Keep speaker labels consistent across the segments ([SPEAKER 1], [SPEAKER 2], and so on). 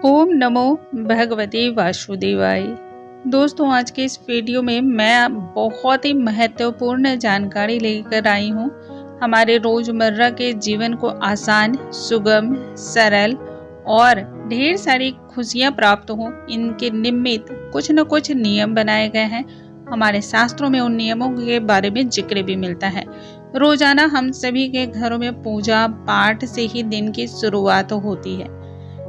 [SPEAKER 1] ओम नमो भगवते वासुदेवाय। दोस्तों, आज के इस वीडियो में मैं बहुत ही महत्वपूर्ण जानकारी लेकर आई हूँ। हमारे रोजमर्रा के जीवन को आसान, सुगम, सरल और ढेर सारी खुशियाँ प्राप्त हो, इनके निमित्त कुछ न कुछ नियम बनाए गए हैं। हमारे शास्त्रों में उन नियमों के बारे में जिक्र भी मिलता है। रोजाना हम सभी के घरों में पूजा पाठ से ही दिन की शुरुआत होती है,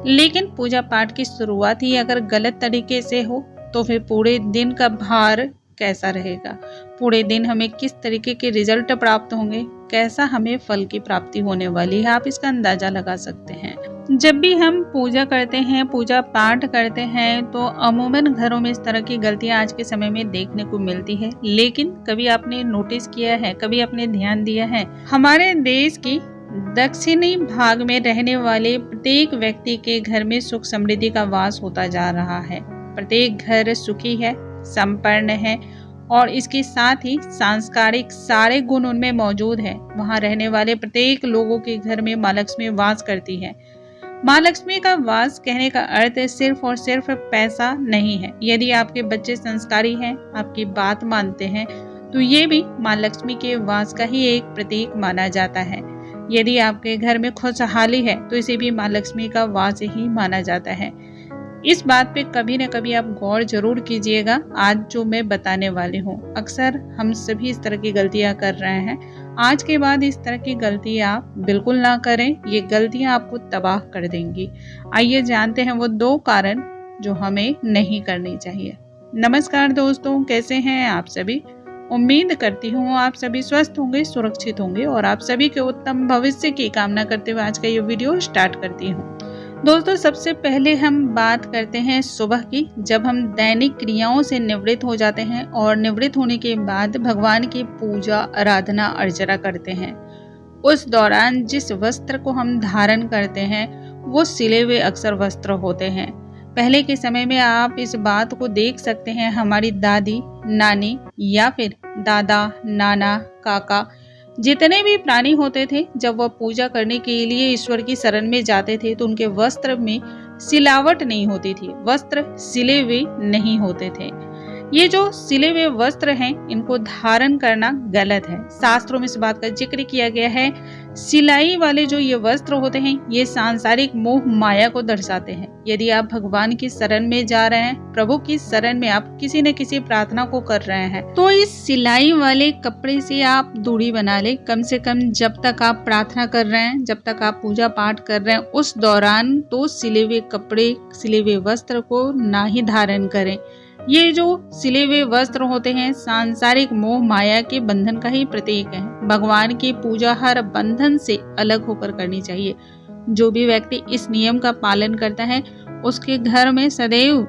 [SPEAKER 1] लेकिन पूजा पाठ की शुरुआत ही अगर गलत तरीके से हो तो फिर पूरे दिन का भार कैसा रहेगा, पूरे दिन हमें किस तरीके के रिजल्ट प्राप्त होंगे, कैसा हमें फल की प्राप्ति होने वाली है, आप इसका अंदाजा लगा सकते हैं। जब भी हम पूजा करते हैं, पूजा पाठ करते हैं, तो अमूमन घरों में इस तरह की गलतियां आज के समय में देखने को मिलती है। लेकिन कभी आपने नोटिस किया है, कभी आपने ध्यान दिया है, हमारे देश की दक्षिणी भाग में रहने वाले प्रत्येक व्यक्ति के घर में सुख समृद्धि का वास होता जा रहा है। प्रत्येक घर सुखी है, संपन्न है और इसके साथ ही सांस्कारिक सारे गुण उनमें मौजूद है। वहां रहने वाले प्रत्येक लोगों के घर में माँ लक्ष्मी वास करती है। माँ लक्ष्मी का वास कहने का अर्थ सिर्फ और सिर्फ पैसा नहीं है। यदि आपके बच्चे संस्कारी हैं, आपकी बात मानते हैं, तो ये भी माँ लक्ष्मी के वास का ही एक प्रतीक माना जाता है। यदि आपके घर में खुशहाली है तो इसे भी माँ लक्ष्मी का वास ही माना जाता है। इस बात पे कभी न कभी आप गौर जरूर कीजिएगा। आज जो मैं बताने वाली हूँ, अक्सर हम सभी इस तरह की गलतियां कर रहे हैं। आज के बाद इस तरह की गलती आप बिल्कुल ना करें, ये गलतियां आपको तबाह कर देंगी। आइए जानते हैं वो 2 कारण जो हमें नहीं करनी चाहिए। नमस्कार दोस्तों, कैसे हैं आप सभी? उम्मीद करती हूँ आप सभी स्वस्थ होंगे, सुरक्षित होंगे और आप सभी के उत्तम भविष्य की कामना करते हुए आज का ये वीडियो स्टार्ट करती हूँ। दोस्तों, सबसे पहले हम बात करते हैं सुबह की, जब हम दैनिक क्रियाओं से निवृत्त हो जाते हैं और निवृत्त होने के बाद भगवान की पूजा आराधना अर्चना करते हैं। उस दौरान जिस वस्त्र को हम धारण करते हैं वो सिले हुए अक्सर वस्त्र होते हैं। पहले के समय में आप इस बात को देख सकते हैं, हमारी दादी, नानी या फिर दादा, नाना, काका, जितने भी प्राणी होते थे, जब वह पूजा करने के लिए ईश्वर की शरण में जाते थे तो उनके वस्त्र में सिलावट नहीं होती थी, वस्त्र सिले हुए नहीं होते थे। ये जो सिले हुए वस्त्र हैं, इनको धारण करना गलत है। शास्त्रों में इस बात का जिक्र किया गया है। सिलाई वाले जो ये वस्त्र होते हैं, ये सांसारिक मोह माया को दर्शाते हैं। यदि आप भगवान की शरण में जा रहे हैं, प्रभु की शरण में आप किसी न किसी प्रार्थना को कर रहे हैं, तो इस सिलाई वाले कपड़े से आप दूरी बना ले। कम से कम जब तक आप प्रार्थना कर रहे हैं, जब तक आप पूजा पाठ कर रहे हैं, उस दौरान तो सिले हुए कपड़े, सिले हुए वस्त्र को ना ही धारण करें। ये जो सिले हुए वस्त्र होते हैं, सांसारिक मोह माया के बंधन का ही प्रतीक है। भगवान की पूजा हर बंधन से अलग होकर करनी चाहिए। जो भी व्यक्ति इस नियम का पालन करता है, उसके घर में सदैव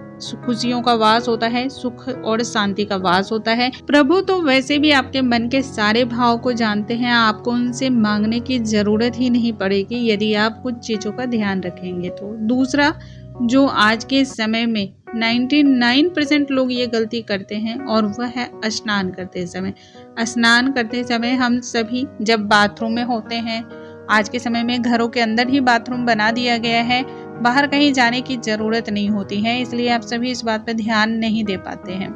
[SPEAKER 1] खुशियों का वास होता है, सुख और शांति का वास होता है। प्रभु तो वैसे भी आपके मन के सारे भाव को जानते हैं, आपको उनसे मांगने की जरूरत ही नहीं पड़ेगी यदि आप कुछ चीजों का ध्यान रखेंगे तो। दूसरा, जो आज के समय में 99% लोग ये गलती करते हैं और वह है स्नान करते समय। स्नान करते समय हम सभी जब बाथरूम में होते हैं, आज के समय में घरों के अंदर ही बाथरूम बना दिया गया है, बाहर कहीं जाने की जरूरत नहीं होती है, इसलिए आप सभी इस बात पर ध्यान नहीं दे पाते हैं।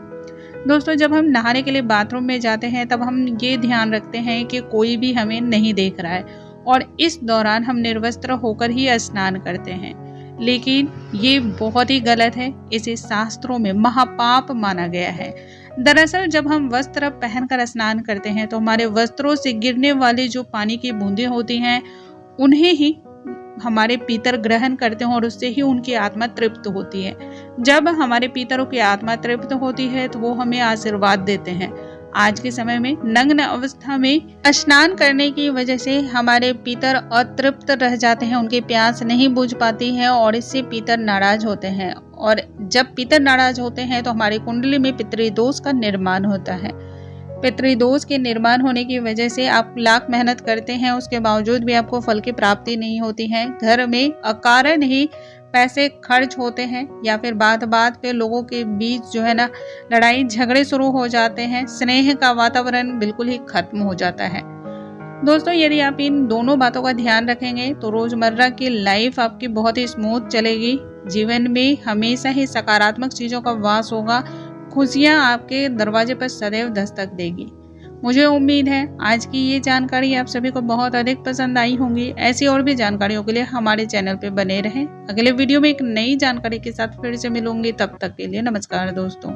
[SPEAKER 1] दोस्तों, जब हम नहाने के लिए बाथरूम में जाते हैं तब हम ये ध्यान रखते हैं कि कोई भी हमें नहीं देख रहा है और इस दौरान हम निर्वस्त्र होकर ही स्नान करते हैं। लेकिन ये बहुत ही गलत है, इसे शास्त्रों में महापाप माना गया है। दरअसल जब हम वस्त्र पहनकर स्नान करते हैं तो हमारे वस्त्रों से गिरने वाले जो पानी की बूंदें होती हैं, उन्हें ही हमारे पितर ग्रहण करते हैं और उससे ही उनकी आत्मा तृप्त होती है। जब हमारे पितरों की आत्मा तृप्त होती है तो वो हमें आशीर्वाद देते हैं। आज के समय में नग्न अवस्था में स्नान करने की वजह से हमारे पितर अतृप्त रह जाते हैं, उनकी प्यास नहीं बुझ पाती है और इससे पितर नाराज होते हैं। और जब पितर नाराज होते हैं तो हमारी कुंडली में पितृदोष का निर्माण होता है। पितृदोष के निर्माण होने की वजह से आप लाख मेहनत करते हैं, उसके बावजूद भी आपको फल की प्राप्ति नहीं होती है। घर में अकारण ही पैसे खर्च होते हैं या फिर बात बात पे लोगों के बीच जो है ना लड़ाई झगड़े शुरू हो जाते हैं, स्नेह का वातावरण बिल्कुल ही खत्म हो जाता है। दोस्तों, यदि आप इन दोनों बातों का ध्यान रखेंगे तो रोजमर्रा की लाइफ आपकी बहुत ही स्मूथ चलेगी। जीवन में हमेशा ही सकारात्मक चीज़ों का वास होगा। खुशियाँ आपके दरवाजे पर सदैव दस्तक देगी। मुझे उम्मीद है आज की ये जानकारी आप सभी को बहुत अधिक पसंद आई होंगी। ऐसी और भी जानकारियों के लिए हमारे चैनल पे बने रहें। अगले वीडियो में एक नई जानकारी के साथ फिर से मिलूंगी। तब तक के लिए नमस्कार दोस्तों।